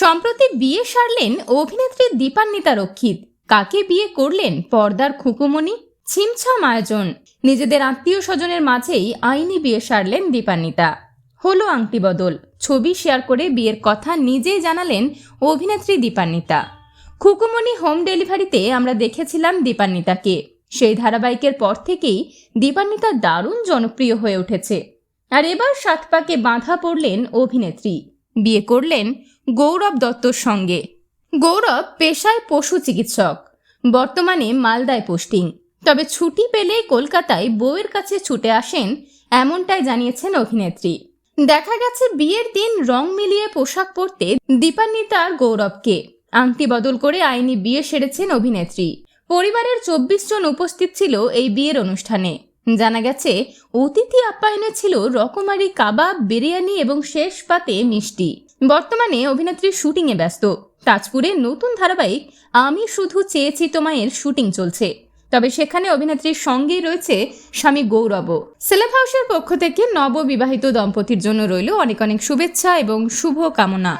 সম্প্রতি বিয়ে সারলেন অভিনেত্রী দীপান্বিতা রক্ষিত। কাকে বিয়ে করলেন পর্দার খুকুমণি? ছিমছাম আয়োজন। নিজেদের আত্মীয় স্বজনের মাঝেই আইনি বিয়ে সারলেন দীপান্বিতা। হলো আংটি বদল। ছবি শেয়ার করে বিয়ের কথা নিজেই জানালেন অভিনেত্রী দীপান্বিতা। খুকুমণি হোম ডেলিভারিতে আমরা দেখেছিলাম দীপান্বিতাকে। সেই ধারাবাহিকের পর থেকেই দীপান্বিতা দারুণ জনপ্রিয় হয়ে উঠেছে। আর এবার সাত পাকে বাঁধা পড়লেন অভিনেত্রী। বিয়ে করলেন গৌরব দত্তর সঙ্গে। গৌরব পেশায় পশু চিকিৎসক, বর্তমানে মালদায় পোস্টিং। তবে ছুটি পেলে কলকাতায় বউয়ের কাছে ছুটে আসেন, এমনটাই জানিয়েছেন অভিনেত্রী। দেখা গেছে বিয়ের দিন রং মিলিয়ে পোশাক পরতে দীপান্বিতা আর গৌরবকে। আংটি বদল করে আইনি বিয়ে সেরেছেন অভিনেত্রী। পরিবারের 24 জন উপস্থিত ছিল এই বিয়ের অনুষ্ঠানে। জানা গেছে অতিথি আপ্যায়নে ছিল রকমারি কাবাব, বিরিয়ানি এবং শেষ পাতে মিষ্টি। বর্তমানে অভিনেত্রী শুটিংয়ে ব্যস্ত। তাজপুরে নতুন ধারাবাহিক আমি শুধু চেয়েছি তোমায়ের শুটিং চলছে। তবে সেখানে অভিনেত্রীর সঙ্গেই রয়েছে স্বামী গৌরবও। সেলেব হাউসের পক্ষ থেকে নববিবাহিত দম্পতির জন্য রইল অনেক অনেক শুভেচ্ছা এবং শুভ কামনা।